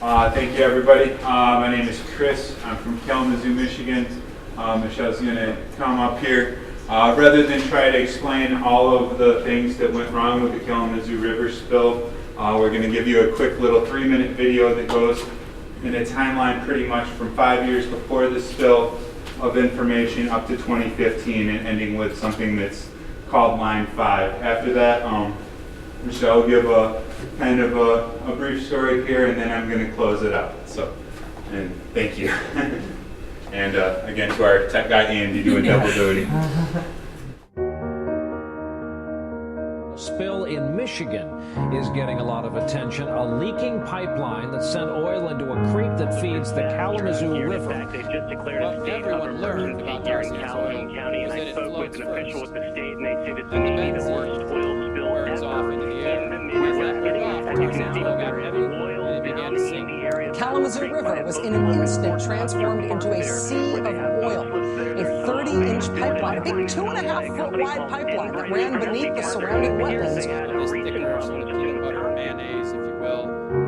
Thank you, everybody. My name is Chris. I'm from Kalamazoo, Michigan. Michelle's going to come up here. Rather than try to explain all of the things that went wrong with the Kalamazoo River spill, we're going to give you a quick little 3-minute video that goes in a timeline pretty much from 5 years before the spill of information up to 2015 and ending with something that's called Line 5. After that, Michelle will give a kind of a brief story here, and then I'm going to close it out. So, and thank you. And again, to our tech guy Andy doing double duty. A spill in Michigan is getting a lot of attention. A leaking pipeline that sent oil into a creek that feeds the Kalamazoo River. In fact, they just declared a state of emergency here in Kalamazoo County, and I spoke with an official with the state, and they say this may be the worst oil spill ever in the Midwest. And you can see there is oil down in the area. Kalamazoo River was in an instant transformed into a sea of oil. A 30-inch pipeline, a big 2.5-foot wide pipeline that ran beneath the surrounding wetlands.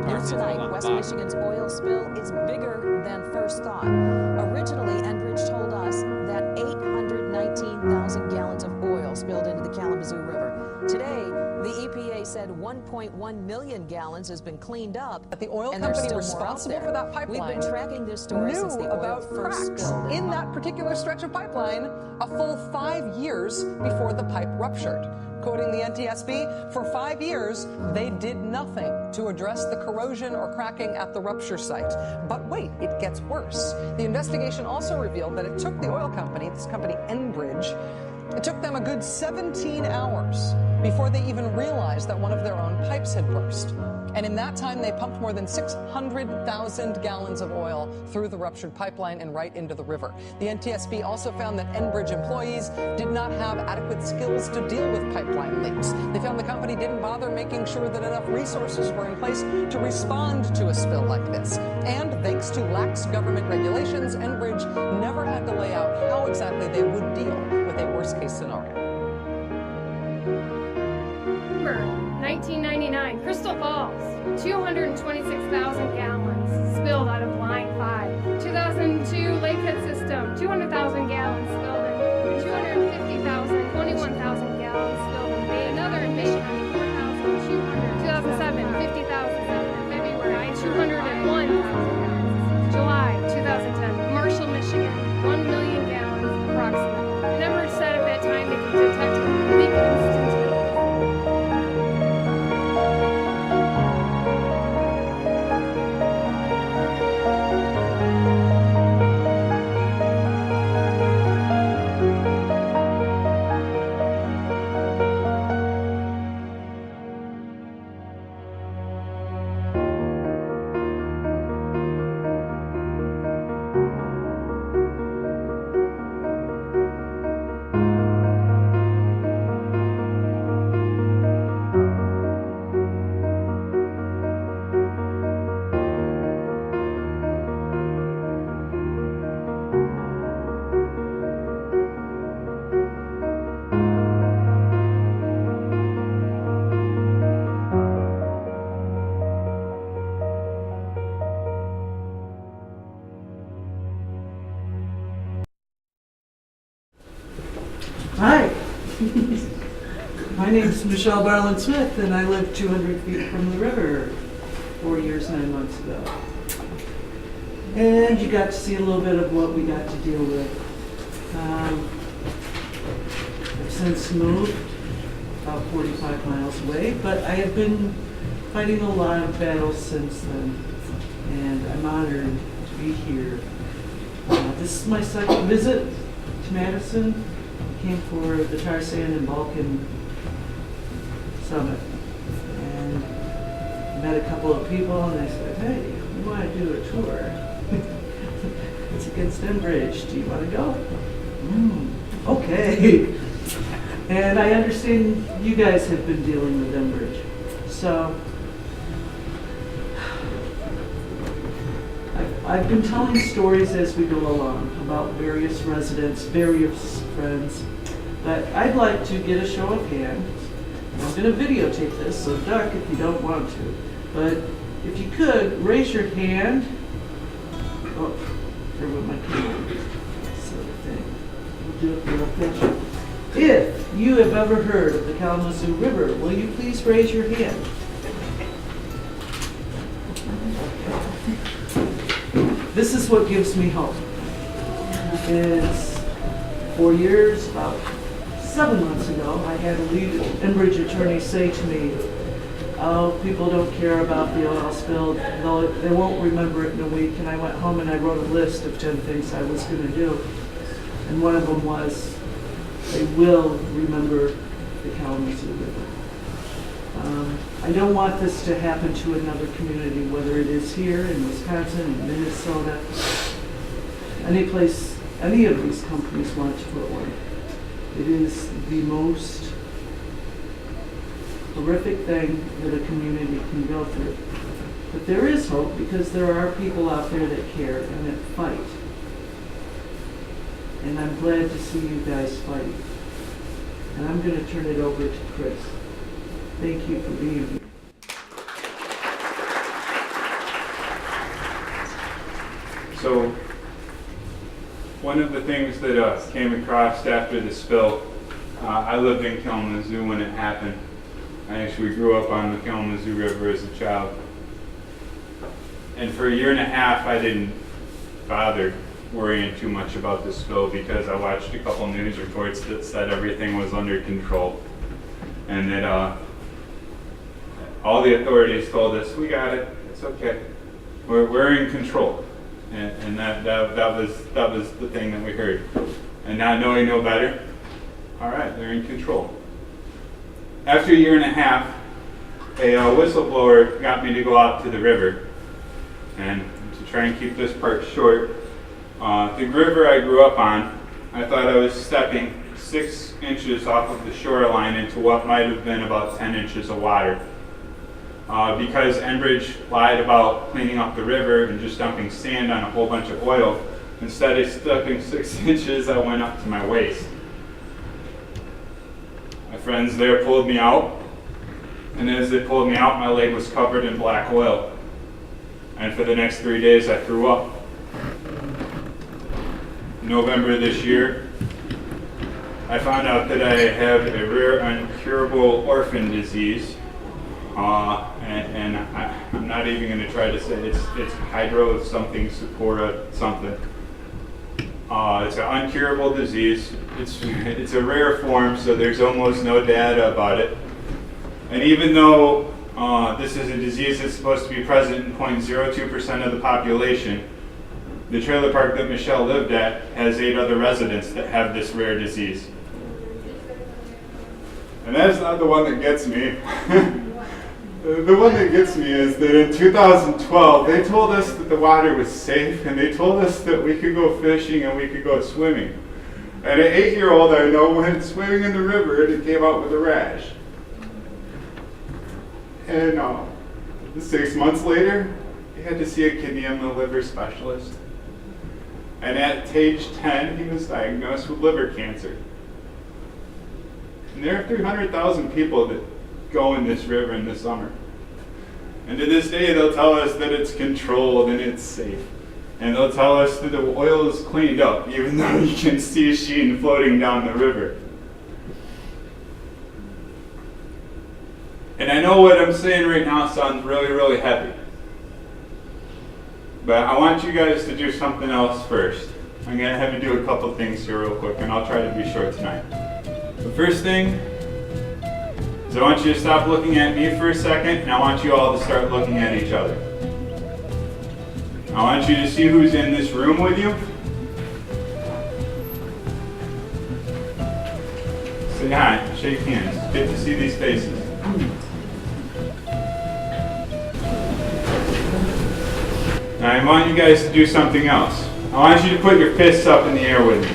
News tonight, West Michigan's oil spill is bigger than first thought. Originally, Enbridge told us that 819,000 gallons of oil spilled into the Kalamazoo River. Today, the EPA said 1.1 million gallons has been cleaned up. But the oil company responsible for that pipeline We've been tracking this story since the oil first spilled in that particular stretch of pipeline a full 5 years before the pipe ruptured. Quoting the NTSB, for 5 years, they did nothing to address the corrosion or cracking at the rupture site. But wait, it gets worse. The investigation also revealed that it took the oil company, this company Enbridge, it took them a good 17 hours before they even realized that one of their own pipes had burst. And in that time, they pumped more than 600,000 gallons of oil through the ruptured pipeline and right into the river. The NTSB also found that Enbridge employees did not have adequate skills to deal with pipeline leaks. They found the company didn't bother making sure that enough resources were in place to respond to a spill like this. And thanks to lax government regulations, Enbridge never had to lay out how exactly they would deal with a worst-case scenario. 1999, Crystal Falls, 226,000 gallons spilled out of Line 5. 2002, Lakehead System, 200,000 gallons spilled in. 250,000, 21,000 gallons spilled in May. Another in Michigan, 4,200. 2007, 50,000 in February. 201,000 gallons. July 2010, Marshall, Michigan, 1 million gallons approximately. Enbridge said at that time they could detect a leak instantaneously. Hi, my name is Michelle Barland-Smith, and I live 200 feet from the river 4 years, 9 months ago. And you got to see a little bit of what we got to deal with. I've since moved about 45 miles away, but I have been fighting a lot of battles since then, and I'm honored to be here. This is my second visit to Madison. Came for the Tar Sand and Balkan Summit, and met a couple of people, and they said, hey, we want to do a tour. It's against Enbridge. Do you want to go? Okay. And I understand you guys have been dealing with Enbridge. So I've been telling stories as we go along about various residents, various friends, but I'd like to get a show of hands. I'm going to videotape this, so duck if you don't want to. But if you could, raise your hand. Oh, here with my camera. Sort of thing. We'll do it real fast. If you have ever heard of the Kalamazoo River, will you please raise your hand? This is what gives me hope. Is 4 years, about 7 months ago, I had a lead Enbridge attorney say to me, oh, people don't care about the oil spill, they won't remember it in a week. And I went home and I wrote a list of 10 things I was going to do. And one of them was, they will remember the Kalamazoo River. I don't want this to happen to another community, whether it is here in Wisconsin, in Minnesota, any place, any of these companies want to put one. It is the most horrific thing that a community can go through. But there is hope because there are people out there that care and that fight. And I'm glad to see you guys fight. And I'm going to turn it over to Chris. Thank you for being here. So, one of the things that came across after the spill, I lived in Kalamazoo when it happened. I actually grew up on the Kalamazoo River as a child. And for a year and a half, I didn't bother worrying too much about the spill because I watched a couple news reports that said everything was under control. And that all the authorities told us, we got it, it's okay. We're in control. And that was the thing that we heard. And now knowing no better, all right, they're in control. After a year and a half, a whistleblower got me to go out to the river. And to try and keep this part short, the river I grew up on, I thought I was stepping 6 inches off of the shoreline into what might have been about 10 inches of water. Because Enbridge lied about cleaning up the river and just dumping sand on a whole bunch of oil, instead of stepping 6 inches, I went up to my waist. My friends there pulled me out, and as they pulled me out, my leg was covered in black oil. And for the next 3 days, I threw up. In November this year, I found out that I have a rare, incurable orphan disease. And I'm not even going to try to say it's hydro something supporta something. It's an uncurable disease. It's a rare form, so there's almost no data about it. And even though this is a disease that's supposed to be present in 0.02% of the population, the trailer park that Michelle lived at has 8 other residents that have this rare disease. And that's not the one that gets me. The one that gets me is that in 2012, they told us that the water was safe, and they told us that we could go fishing and we could go swimming. And an 8-year-old I know went swimming in the river and it came out with a rash. And 6 months later, he had to see a kidney and the liver specialist. And at age 10, he was diagnosed with liver cancer. And there are 300,000 people that go in this river in the summer. And to this day, they'll tell us that it's controlled and it's safe. And they'll tell us that the oil is cleaned up, even though you can see a sheen floating down the river. And I know what I'm saying right now sounds really, really heavy. But I want you guys to do something else first. I'm going to have you do a couple things here real quick, and I'll try to be short tonight. The first thing is I want you to stop looking at me for a second, and I want you all to start looking at each other. I want you to see who's in this room with you. Say hi, shake hands. It's good to see these faces. Now I want you guys to do something else. I want you to put your fists up in the air with me.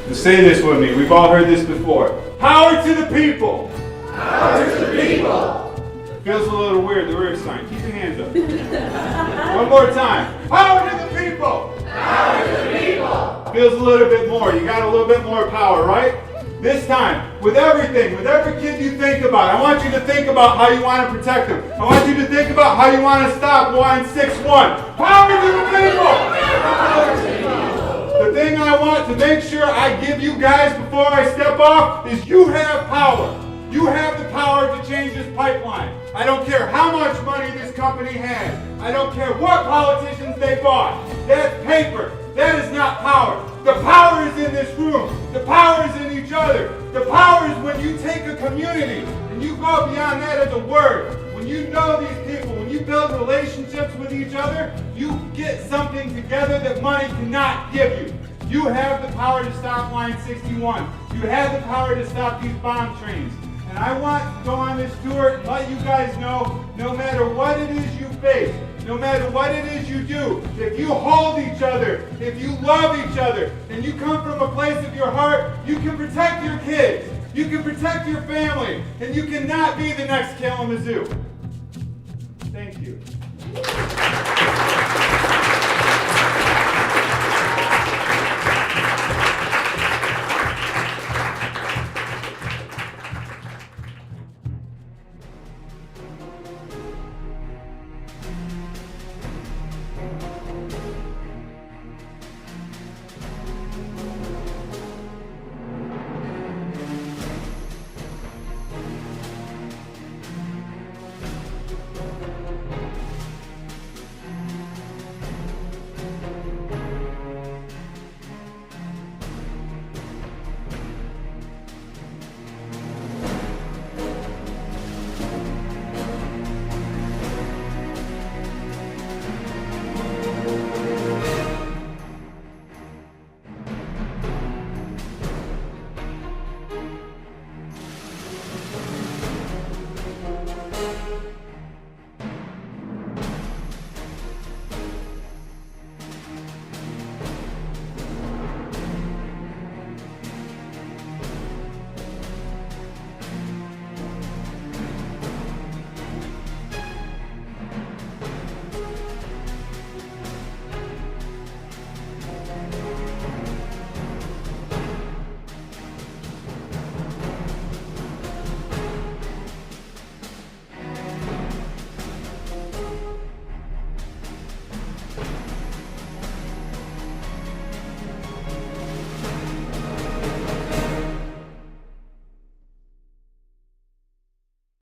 And say this with me. We've all heard this before. Power to the people! Power to the people! Feels a little weird, the weird sign. Keep your hands up. One more time. Power to the people! Power to the people! Feels a little bit more. You got a little bit more power, right? This time, with everything, with every kid you think about, I want you to think about how you want to protect them. I want you to think about how you want to stop Line 6-1. Power to the people! The thing I want to make sure I give you guys before I step off is you have power. You have the power to change this pipeline. I don't care how much money this company has. I don't care what politicians they bought. That's paper. That is not power. The power is in this room. The power is in each other. The power is when you take a community and you go beyond that as a word. When you know these people, when you build relationships with each other, you get something together that money cannot give you. You have the power to stop Line 61. You have the power to stop these bomb trains. And I want to go on this tour and let you guys know, no matter what it is you face, no matter what it is you do, if you hold each other, if you love each other, and you come from a place of your heart, you can protect your kids, you can protect your family, and you cannot be the next Kalamazoo. Thank you.